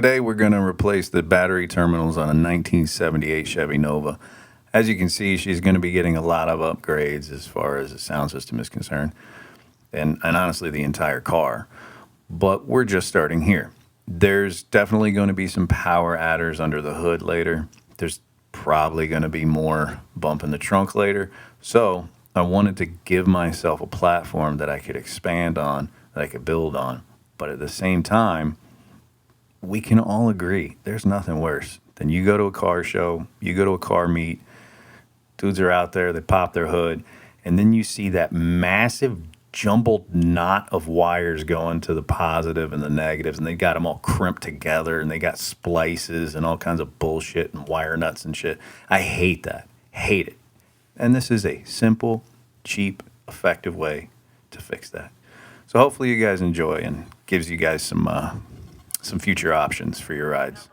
Today we're going to replace the battery terminals on a 1978 Chevy Nova. As you can see, she's going to be getting a lot of upgrades as far as the sound system is concerned, and honestly the entire car. But we're just starting here. There's definitely going to be some power adders under the hood later. There's probably going to be more bump in the trunk later. So I wanted to give myself a platform that I could expand on, that I could build on. But at the same time, we can all agree there's nothing worse than you go to a car show, you go to a car meet, dudes are out there, they pop their hood, and then you see that massive jumbled knot of wires going to the positive and the negatives, and they got them all crimped together, and they got splices and all kinds of bullshit and wire nuts and shit. I hate that. Hate it. And this is a simple, cheap, effective way to fix that. So hopefully you guys enjoy and gives you guys some future options for your rides.